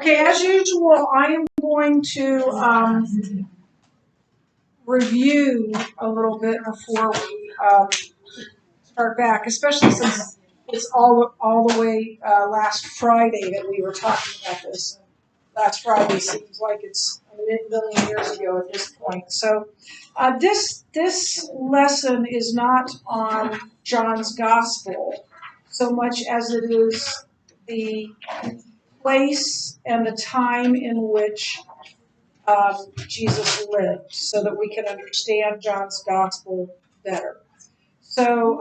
Okay, as usual, I am going to review a little bit before we start back, especially since it's all the way last Friday that we were talking about this. Last Friday seems like it's a million years ago at this point. So this lesson is not on John's Gospel so much as it is the place and the time in which Jesus lived, so that we can understand John's gospel better. So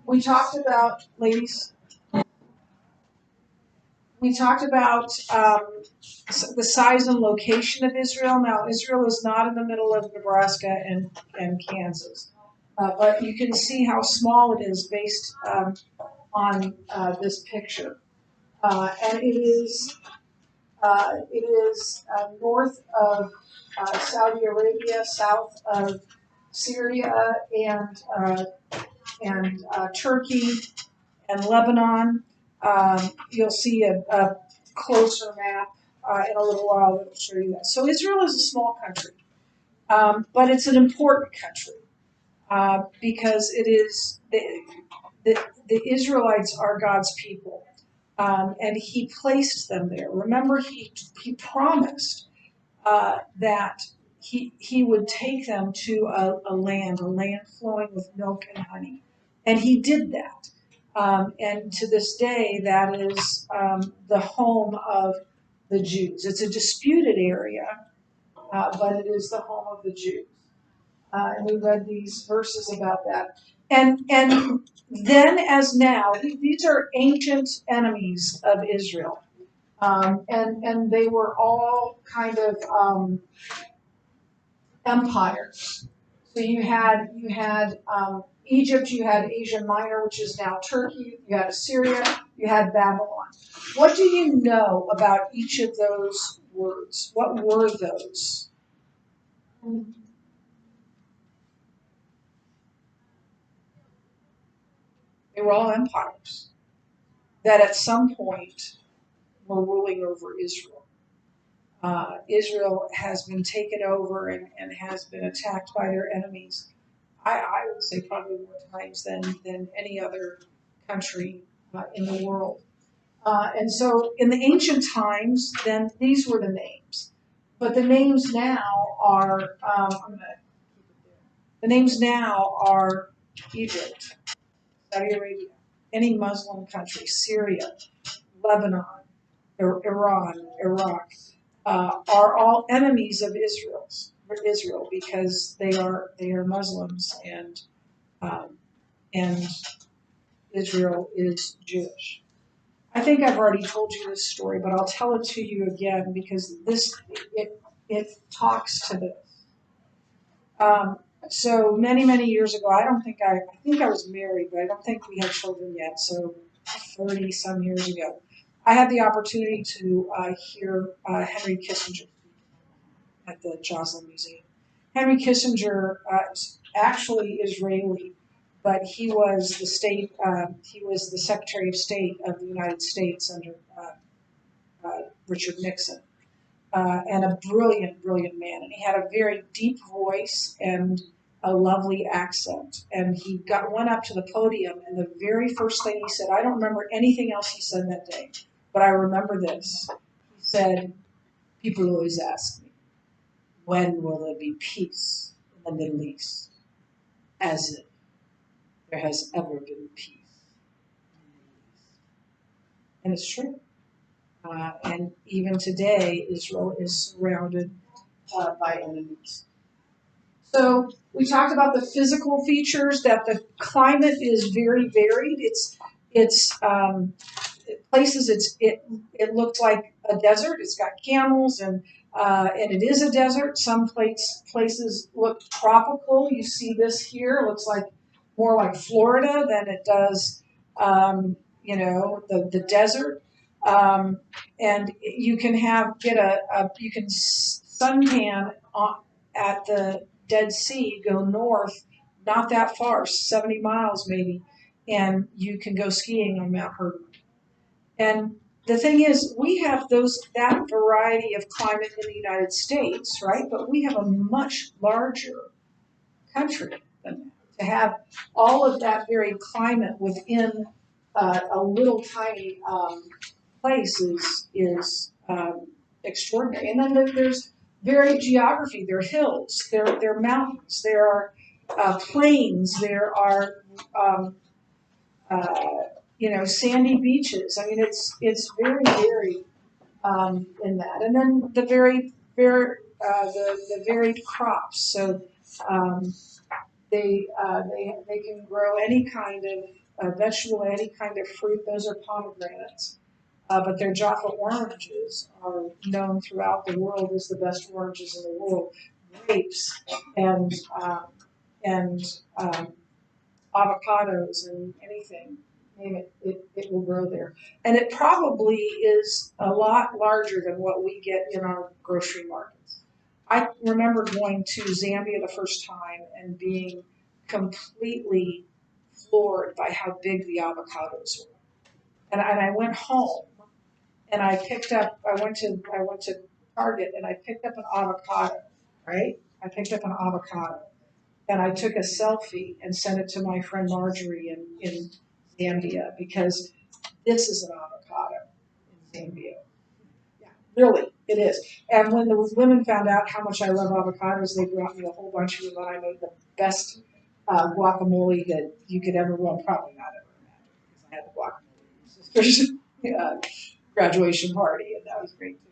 we talked about, ladies, we talked about the size and location of Israel. Now, Israel is not in the middle of Nebraska and Kansas, but you can see how small it is based on this picture. And it is north of Saudi Arabia, south of Syria and Turkey and Lebanon. You'll see a closer map in a little while that will show you that. So Israel is a small country, but it's an important country because it is the Israelites are God's people. And he placed them there. Remember, he promised that he would take them to a land flowing with milk and honey. And he did that. And to this day, that is the home of the Jews. It's a disputed area, but it is the home of the Jews. And we read these verses about that. And then as now, these are ancient enemies of Israel. And they were all kind of empires. So you had Egypt, you had Asia Minor, which is now Turkey, you had Assyria, you had Babylon. What do you know about each of those words? What were those? They were all empires that at some point were ruling over Israel. Israel has been taken over and has been attacked by their enemies. I would say probably more times than any other country in the world. And so in the ancient times, then these were the names. But the names now are, the names now are Egypt, Saudi Arabia, any Muslim country, Syria, Lebanon, Iran, Iraq, are all enemies of Israel because they are Muslims and Israel is Jewish. I think I've already told you this story, but I'll tell it to you again because it talks to this. So many years ago, I think I was married, but I don't think we had children yet. So 30 some years ago, I had the opportunity to hear Henry Kissinger at the Joslin Museum. Henry Kissinger is actually Israeli, but he was the Secretary of State of the United States under Richard Nixon, and a brilliant man. And he had a very deep voice and a lovely accent. And he went up to the podium, and the very first thing he said, I don't remember anything else he said that day, but I remember this. He said, people always ask me, when will there be peace in the Middle East? As if there has ever been peace in the Middle East. And it's true. And even today, Israel is surrounded by enemies. So we talked about the physical features, that the climate is very varied. It's places it looked like a desert. It's got camels and it is a desert. Some places look tropical. You see this here. It looks like more like Florida than it does, the desert. And you can you can suntan at the Dead Sea, go north, not that far, 70 miles maybe, and you can go skiing on Mount Hermon. And the thing is, we have that variety of climate in the United States, right? But we have a much larger country than that. To have all of that varied climate within a little tiny place is extraordinary. And then there's varied geography. There are hills, there are mountains, there are plains, there are um, sandy beaches. I mean, it's very varied in that. And then the varied crops. So um, they can grow any kind of vegetable, any kind of fruit. Those are pomegranates. But their Jaffa oranges are known throughout the world as the best oranges in the world. Grapes and um, and avocados and anything, name it, it will grow there. And it probably is a lot larger than what we get in our grocery markets. I remember going to Zambia the first time and being completely floored by how big the avocados were. And I went home and I went to Target and I picked up an avocado, right? I picked up an avocado and I took a selfie and sent it to my friend Marjorie in Zambia because this is an avocado in Zambia. Yeah, really, it is. And when the women found out how much I love avocados, they brought me a whole bunch of them, and I made the best guacamole that you could ever, well, probably not ever imagine, because I had the guacamole at my sister's graduation party, and that was great too.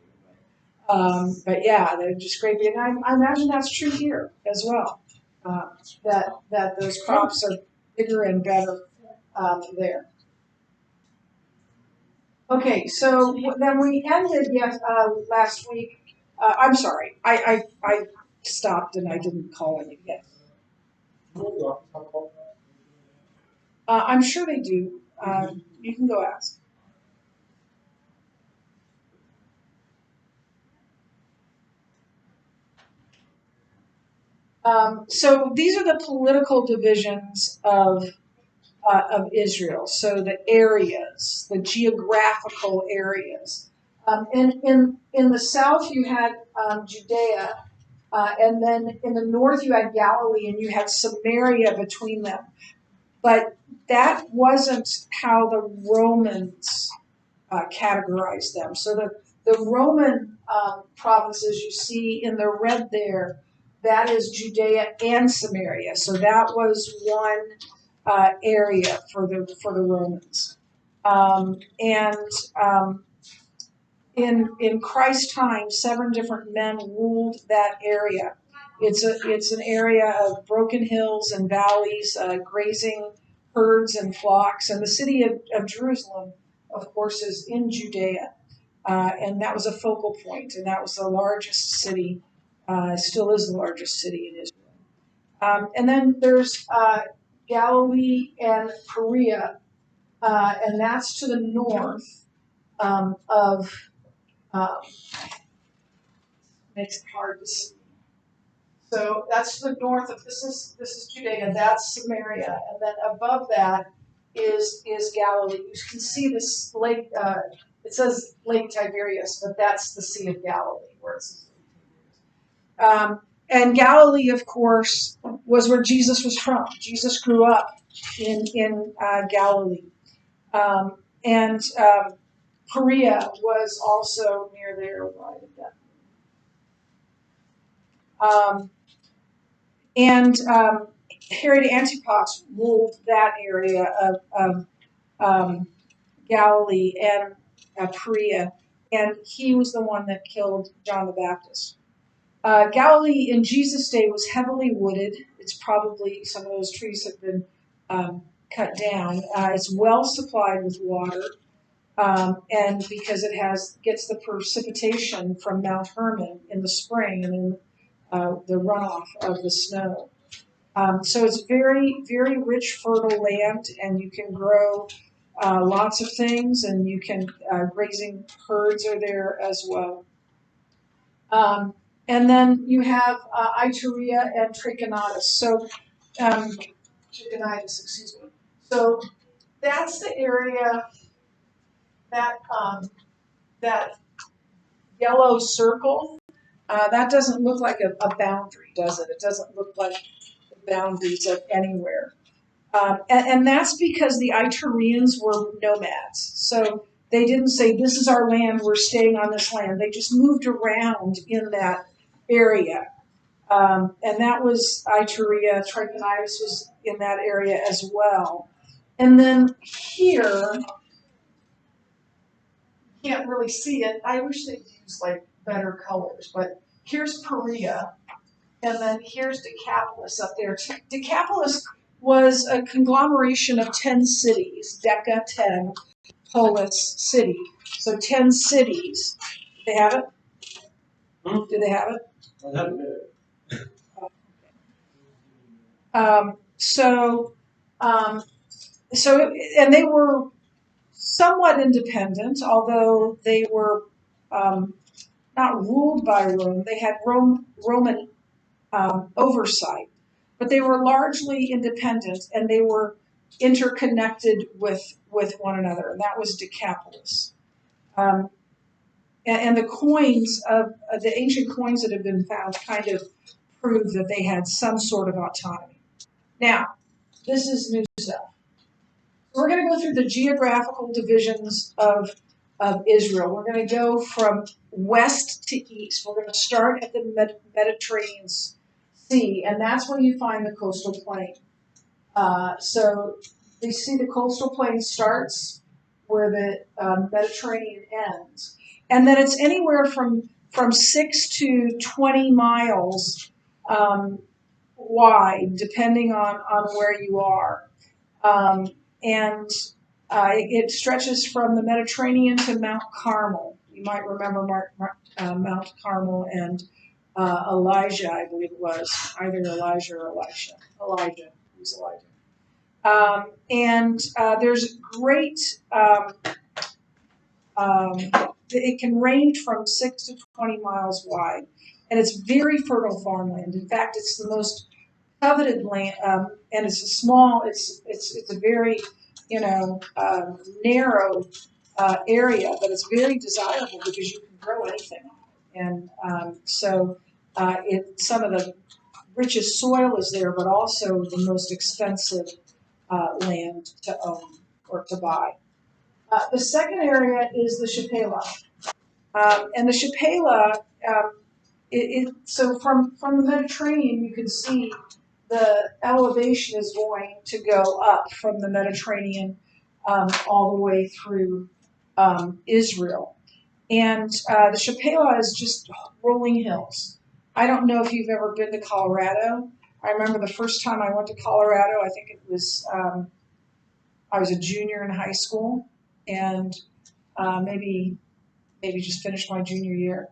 But yeah, they're just great. And I imagine that's true here as well. Uh, that those crops are bigger and better there. Okay, so then we ended last week. I'm sorry, I stopped and I didn't call any yet. I'm sure they do. You can go ask. So these are the political divisions of Israel. So the areas, the geographical areas. In the south, you had Judea, and then in the north, you had Galilee, and you had Samaria between them. But that wasn't how the Romans categorized them. So the Roman provinces you see in the red there, that is Judea and Samaria. So that was one area for the Romans. And in Christ's time, 7 different men ruled that area. It's an area of broken hills and valleys, grazing herds and flocks, and the city of Jerusalem, of course, is in Judea, and that was a focal point, and that was the largest city, still is the largest city in Israel. And then there's Galilee and Perea, and that's to the north of. Um, Makes it hard to see. So that's to the north of this is Judea, that's Samaria, and then above that is Galilee. You can see this lake. It says Lake Tiberias, but that's the Sea of Galilee, where it says Lake Tiberias. And Galilee, of course, was where Jesus was from. Jesus grew up in Galilee, and Perea was also near there. Right at that. And Herod Antipas ruled that area of um, Galilee and Perea, and he was the one that killed John the Baptist. Galilee in Jesus' day was heavily wooded. It's probably some of those trees have been cut down. It's well supplied with water, and because it gets the precipitation from Mount Hermon in the spring and in the runoff of the snow. So it's very, very rich, fertile land, and you can grow lots of things, and you can grazing herds are there as well. And then you have Iturea and Trachonitis. So Trachonitis, excuse me. So that's the area that yellow circle, that doesn't look like a boundary, does it? It doesn't look like the boundaries of anywhere. And that's because the Itureans were nomads. So they didn't say, this is our land, we're staying on this land. They just moved around in that area. And that was Iturea. Trichonitis was in that area as well. And then here, you can't really see it. I wish they'd use like better colors, but here's Perea. And then here's Decapolis up there. Decapolis was a conglomeration of 10 cities, Deca 10, Polis city. So 10 cities. Do they have it? Do they have it? I haven't been. Um, so, um, and they were somewhat independent, although they were not ruled by Rome. They had Roman oversight, but they were largely independent, and they were interconnected with one another, and that was Decapolis. And the coins of the ancient coins that have been found kind of prove that they had some sort of autonomy. Now, this is new stuff. We're going to go through the geographical divisions of Israel. We're going to go from west to east. We're going to start at the Mediterranean Sea, and that's where you find the coastal plain. So you see the coastal plain starts where the Mediterranean ends. And then it's anywhere from 6 to 20 miles wide, depending on where you are. And it stretches from the Mediterranean to Mount Carmel. You might remember Mount Carmel and Elijah, I believe it was, either Elijah or Elisha. Elijah, it was Elijah. And there's great, it can range from 6 to 20 miles wide, and it's very fertile farmland. In fact, it's the most coveted land, and it's a small, it's a very, narrow area, but it's very desirable because you can grow anything on it. And some of the richest soil is there, but also the most expensive land to own or to buy. The second area is the Shephelah. And the Shephelah, so from the Mediterranean, you can see the elevation is going to go up from the Mediterranean all the way through Israel. And the Shephelah is just rolling hills. I don't know if you've ever been to Colorado. I remember the first time I went to Colorado, I think it was, I was a junior in high school, and maybe just finished my junior year.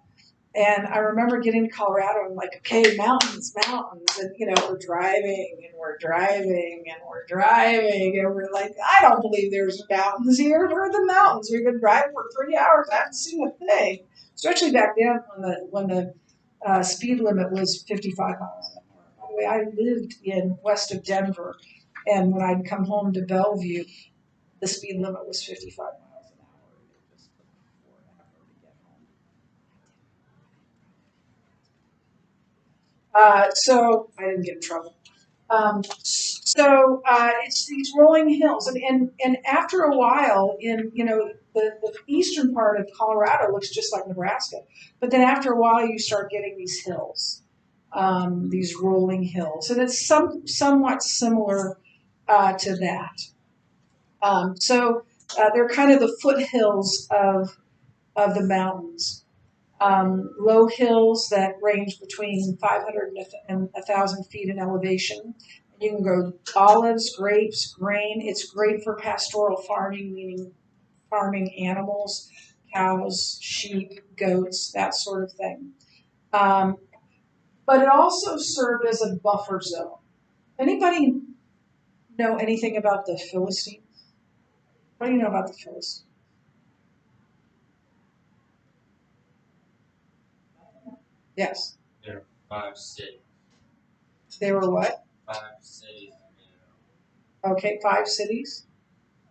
And I remember getting to Colorado and like, okay, mountains, and we're driving and we're driving and we're driving and we're like, I don't believe there's mountains here. Where are the mountains? We've been driving for 3 hours. I haven't seen a thing. Especially back then when the speed limit was 55 miles an hour. By the way, I lived in west of Denver, and when I'd come home to Bellevue, the speed limit was 55 miles an hour. It just took 4 hours to get home. So I didn't get in trouble. It's these rolling hills, and after a while, the eastern part of Colorado looks just like Nebraska, but then after a while, you start getting these hills, these rolling hills, and it's somewhat similar to that. They're kind of the foothills of the mountains. Low hills that range between 500 and 1,000 feet in elevation. You can grow olives, grapes, grain. It's great for pastoral farming, meaning farming animals, cows, sheep, goats, that sort of thing. But it also served as a buffer zone. Anybody know anything about the Philistines? What do you know about the Philistines? Yes. There are 5 cities. They were what? 5 cities. Okay, 5 cities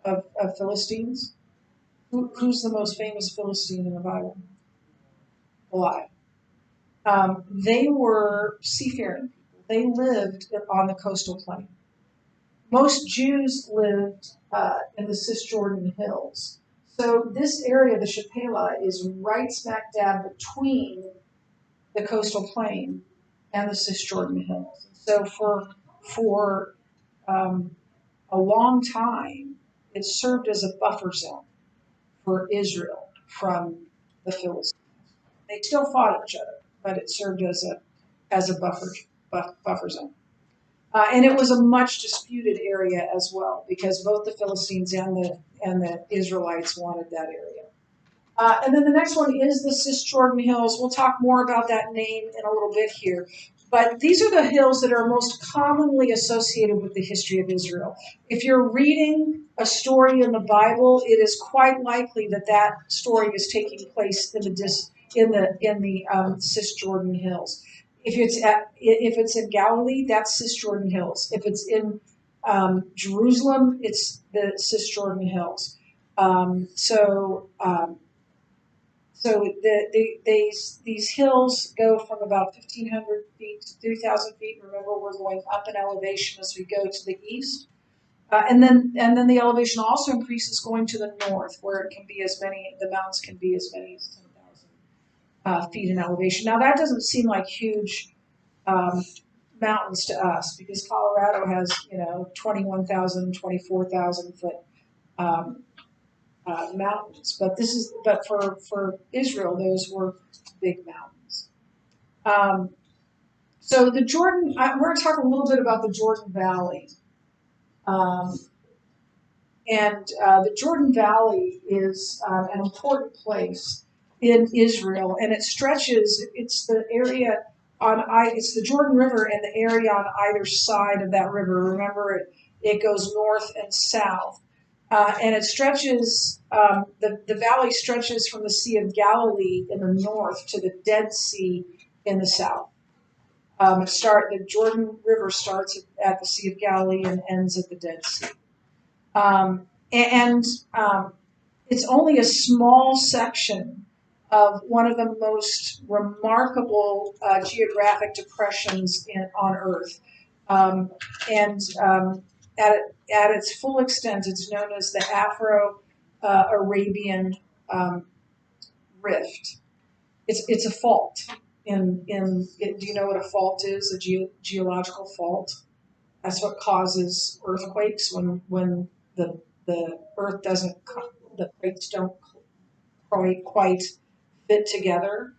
of Philistines. Who's the most famous Philistine in the Bible? Goliath. They were seafaring people. They lived on the coastal plain. Most Jews lived in the Cisjordan Hills. So this area, the Shephelah, is right smack dab between the coastal plain and the Cisjordan Hills. So for a long time, it served as a buffer zone for Israel from the Philistines. They still fought each other, but it served as a buffer zone. And it was a much disputed area as well, because both the Philistines and the Israelites wanted that area. And then the next one is the Cisjordan Hills. We'll talk more about that name in a little bit here. But these are the hills that are most commonly associated with the history of Israel. If you're reading a story in the Bible, it is quite likely that that story is taking place in the Cisjordan Hills. If it's in Galilee, that's Cisjordan Hills. If it's in Jerusalem, it's the Cisjordan Hills. These hills go from about 1,500 feet to 3,000 feet. Remember, we're going up in elevation as we go to the east. And then the elevation also increases going to the north, where it can be the mountains can be as many as 10,000 feet in elevation. Now, that doesn't seem like huge mountains to us, because Colorado has, 21,000, 24,000 foot mountains, but for Israel, those were big mountains. So the Jordan, we're going to talk a little bit about the Jordan Valley. The Jordan Valley is an important place in Israel, and it stretches. It's the area it's the Jordan River and the area on either side of that river. Remember, it goes north and south. And it stretches, the valley stretches from the Sea of Galilee in the north to the Dead Sea in the south. The Jordan River starts at the Sea of Galilee and ends at the Dead Sea. It's only a small section of one of the most remarkable geographic depressions on Earth. At its full extent, it's known as the Afro-Arabian Rift. It's a fault. Do you know what a fault is? A geological fault. That's what causes earthquakes when the Earth the plates don't quite fit together.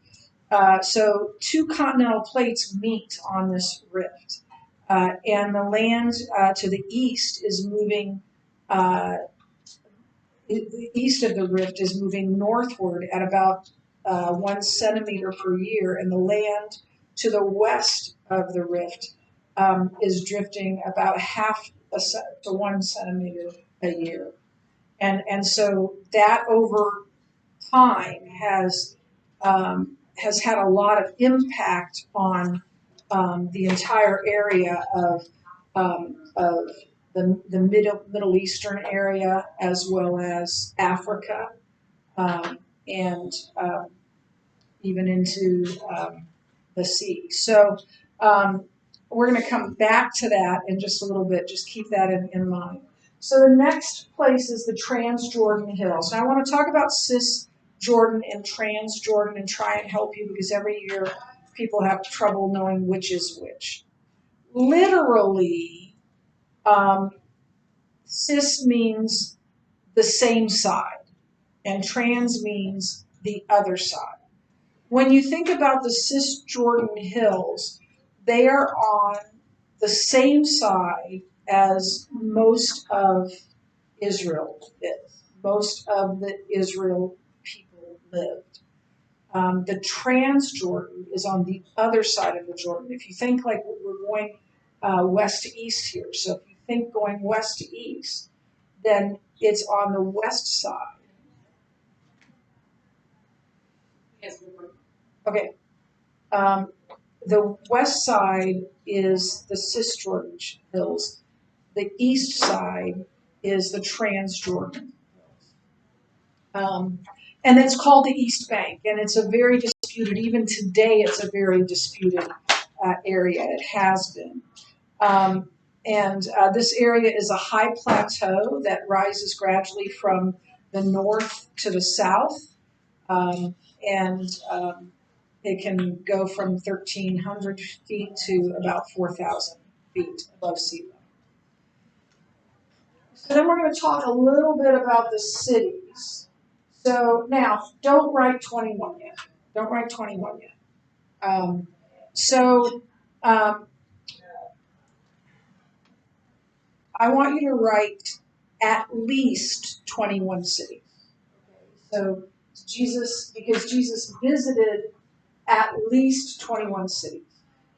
So two continental plates meet on this rift. And the land to the east is moving, east of the rift is moving northward at about 1 centimeter per year, and the land to the west of the rift is drifting about to 1 centimeter a year. And so that over time has had a lot of impact on the entire area of the Middle Eastern area, as well as Africa, and even into the sea. So we're going to come back to that in just a little bit. Just keep that in mind. So the next place is the Transjordan Hills. Now I want to talk about Cisjordan and Transjordan and try and help you, because every year people have trouble knowing which is which. Literally, cis means the same side, and trans means the other side. When you think about the Cisjordan Hills, they are on the same side as most of Israel is. Most of the Israel people lived. The Transjordan is on the other side of the Jordan. If you think like we're going west to east here, so if you think going west to east, then it's on the west side. Yes. Okay. The west side is the Cisjordan Hills. The east side is the Transjordan Hills. And it's called the East Bank, and it's a very disputed, even today, it's a very disputed area. It has been. This area is a high plateau that rises gradually from the north to the south. Um, and It can go from 1,300 feet to about 4,000 feet above sea level. So then we're going to talk a little bit about the cities. So now, don't write 21 yet. Don't write 21 yet. So I want you to write at least 21 cities. So because Jesus visited at least 21 cities.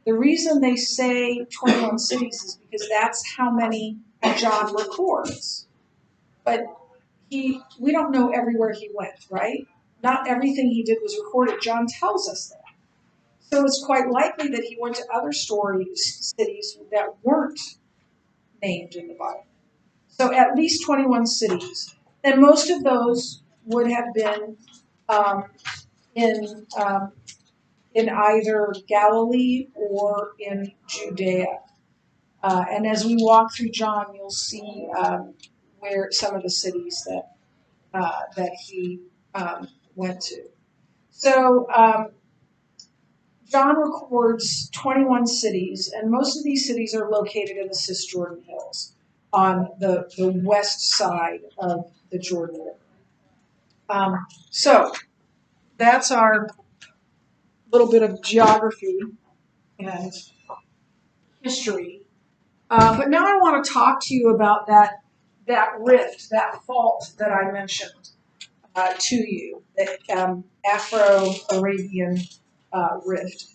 The reason they say 21 cities is because that's how many John records. But we don't know everywhere he went, right? Not everything he did was recorded. John tells us that. So it's quite likely that he went to other cities that weren't named in the Bible. So at least 21 cities. And most of those would have been in either Galilee or in Judea. And as we walk through John, you'll see where some of the cities that he went to. So John records 21 cities, and most of these cities are located in the Cisjordan Hills on the west side of the Jordan River. So that's our little bit of geography and history. But now I want to talk to you about that rift, that fault that I mentioned to you, the Afro-Arabian rift.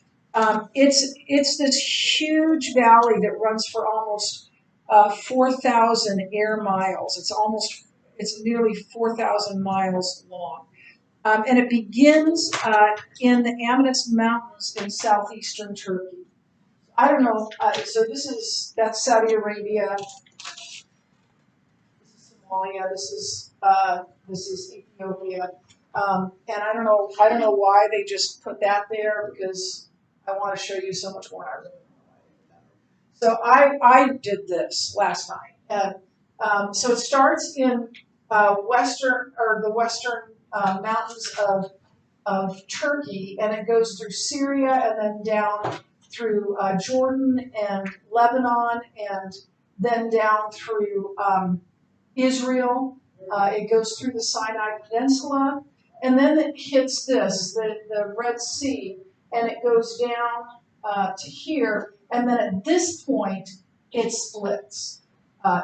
It's this huge valley that runs for almost 4,000 air miles. It's nearly 4,000 miles long. And it begins in the Amanit Mountains in southeastern Turkey. I don't know. So that's Saudi Arabia. This is Somalia. This is Ethiopia. And I don't know why they just put that there, because I want to show you so much more. I really don't know why they did that. So I did this last night. And so it starts in the western mountains of Turkey, and it goes through Syria and then down through Jordan and Lebanon, and then down through Israel. It goes through the Sinai Peninsula, and then it hits the Red Sea, and it goes down to here, and then at this point it splits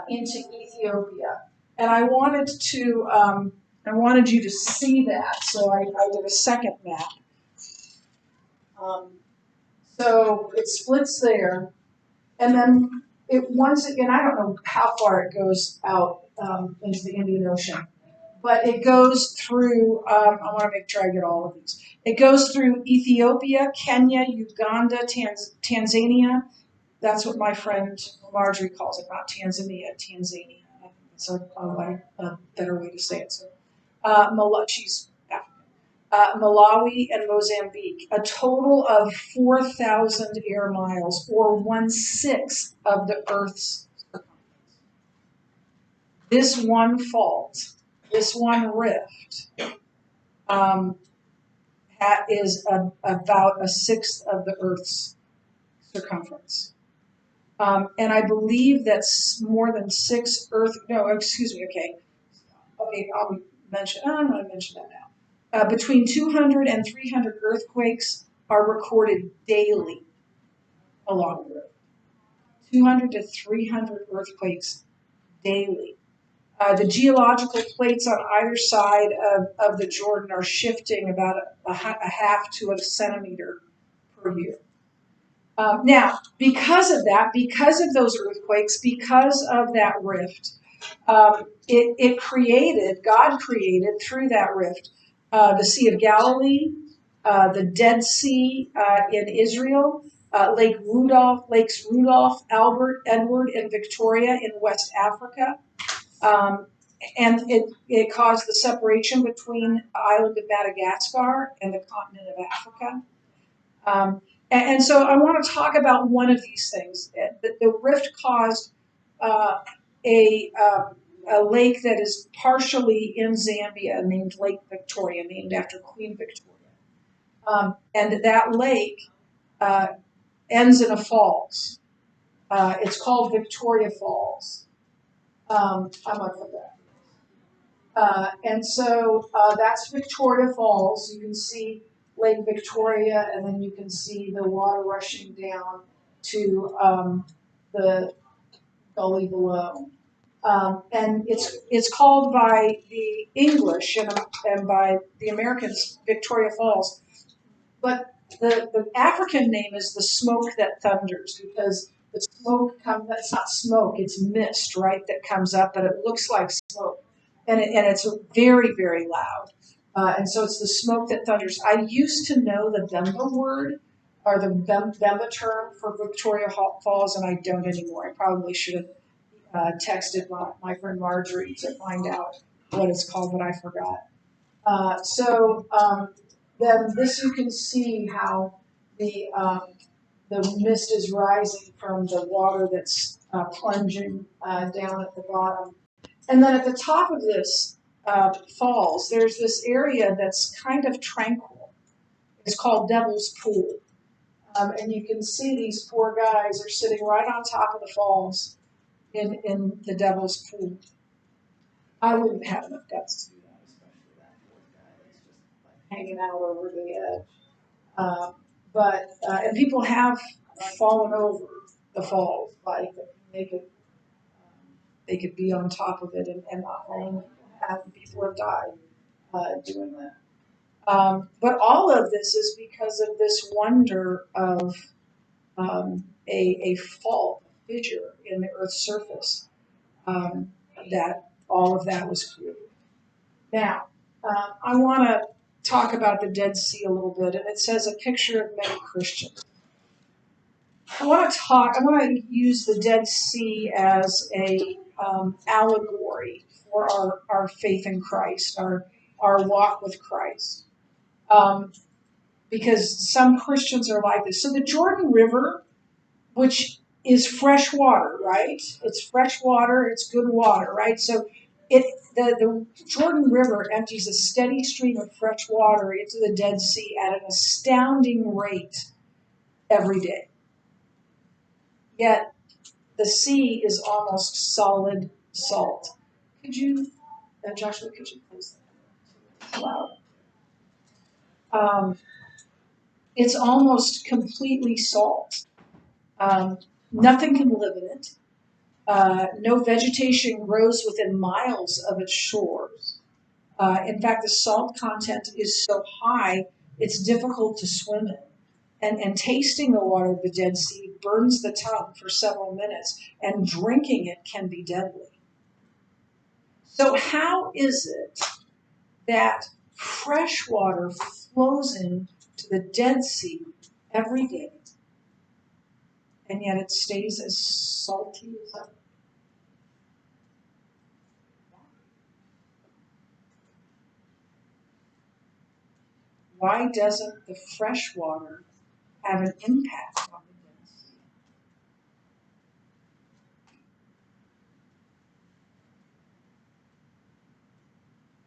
into Ethiopia. And I wanted you to see that, so I did a second map. So it splits there, and then once again, I don't know how far it goes out into the Indian Ocean, but it goes through, I want to make sure I get all of these. It goes through Ethiopia, Kenya, Uganda, Tanzania. That's what my friend Marjorie calls it, not Tanzania, Tanzania. I think it's a better way to say it. So, she's Malawi, and Mozambique, a total of 4,000 air miles, or 1/6 of the Earth's circumference. This one fault, this one rift, is about 1/6 of the Earth's circumference. And I believe that's more than 6 Earth. No, excuse me. Okay, I'll mention. I'm going to mention that now. Between 200 and 300 earthquakes are recorded daily along the river. 200 to 300 earthquakes daily. The geological plates on either side of the Jordan are shifting about a half to a centimeter per year. Now, because of that, because of those earthquakes, because of that rift, God created through that rift the Sea of Galilee, the Dead Sea in Israel, Lakes Rudolph, Albert, Edward, and Victoria in West Africa, and it caused the separation between the island of Madagascar and the continent of Africa. And so I want to talk about one of these things. The rift caused uh, a, um, a lake that is partially in Zambia named Lake Victoria, named after Queen Victoria. And that lake uh, ends in a falls. It's called Victoria Falls. I'm going to put that. And so that's Victoria Falls. You can see Lake Victoria, and then you can see the water rushing down to the gully below. And it's called by the English and by the Americans Victoria Falls. But the African name is the smoke that thunders, because the smoke comes, it's not smoke, it's mist, right, that comes up, but it looks like smoke. And it's very, very loud. And so it's the smoke that thunders. I used to know the Bemba word, or the Bemba term for Victoria Falls, and I don't anymore. I probably should have texted my friend Marjorie to find out what it's called, but I forgot. Then this you can see how the mist is rising from the water that's plunging down at the bottom. And then at the top of this falls, there's this area that's kind of tranquil. It's called Devil's Pool. And you can see these poor guys are sitting right on top of the falls in the Devil's Pool. I wouldn't have enough guts to do that, especially that poor guy that's just like hanging out over the edge. And people have fallen over the falls, like they could be on top of it and not fall. And people have died doing that. But all of this is because of this wonder of a fault, a fissure in the Earth's surface, that all of that was created. Now, I want to talk about the Dead Sea a little bit, and it says a picture of many Christians. I want to use the Dead Sea as a allegory for our faith in Christ, our walk with Christ. Because some Christians are like this. So the Jordan River, which is fresh water, right? It's fresh water, it's good water, right? So the Jordan River empties a steady stream of fresh water into the Dead Sea at an astounding rate every day. Yet the sea is almost solid salt. Could you, Joshua, could you please? Wow. It's almost completely salt. Nothing can live in it. No vegetation grows within miles of its shores. In fact, the salt content is so high, it's difficult to swim in. And tasting the water of the Dead Sea burns the tongue for several minutes, and drinking it can be deadly. So how is it that fresh water flows into the Dead Sea every day, and yet it stays as salty as ever? Why doesn't the fresh water have an impact on the Dead Sea?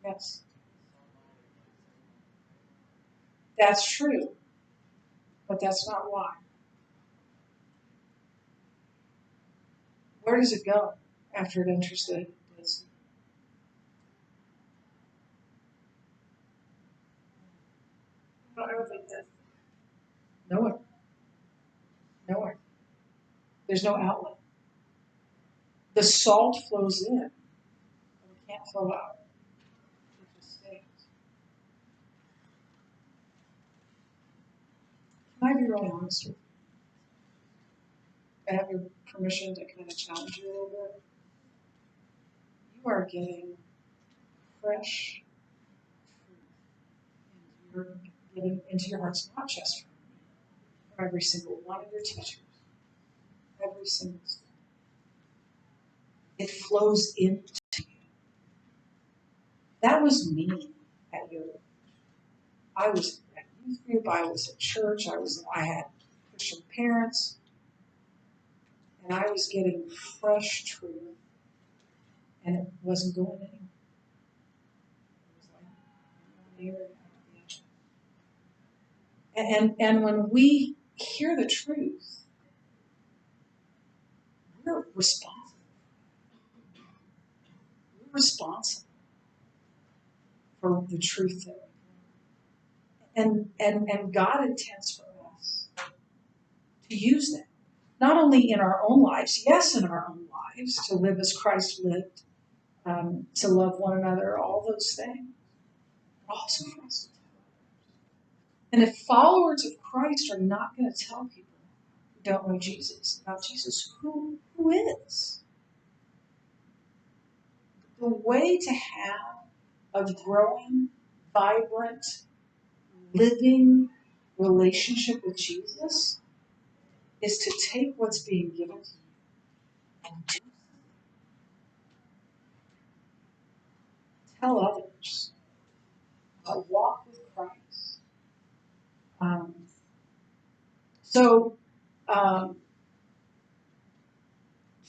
Yes, that's true, but that's not why. Where does it go after it enters the Dead Sea? I would think that nowhere. Nowhere. There's no outlet. The salt flows in, but it can't flow out. It just stays. Can I be really honest with you? I have your permission to kind of challenge you a little bit. You are getting fresh truth into your hearts, not just from every single one of your teachers, every single. It flows into you. That was me at your age. I was at youth group, I was at church, I had Christian parents, and I was getting fresh truth, and it wasn't going anywhere. It was like one ear and out the other. And when we hear the truth, we're responsible. We're responsible for the truth that we learn. And God intends for us to use them. Not only in our own lives, yes, in our own lives, to live as Christ lived, to love one another, all those things, but also for us to tell others. And if followers of Christ are not going to tell people who don't know Jesus about Jesus, who is? The way to have a growing, vibrant, living relationship with Jesus is to take what's being given to you and do tell others. Walk with Christ. Um, so,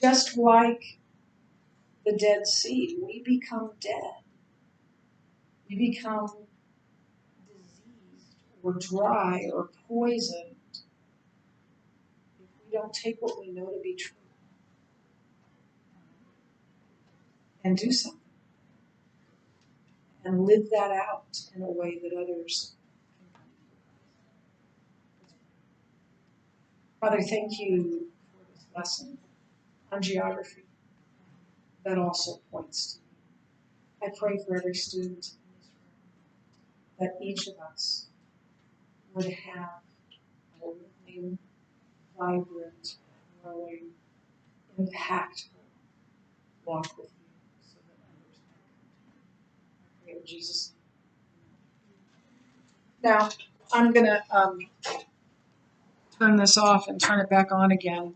just like the Dead Sea, we become dead. We become diseased or dry or poisoned if we don't take what we know to be true and do something and live that out in a way that others can come to. Father, thank you for this lesson on geography that also points to you. I pray for every student in this room that each of us would have a living, vibrant, growing, impactful walk with you so that others might come to you. I pray in Jesus' name. Now, I'm going to turn this off and turn it back on again.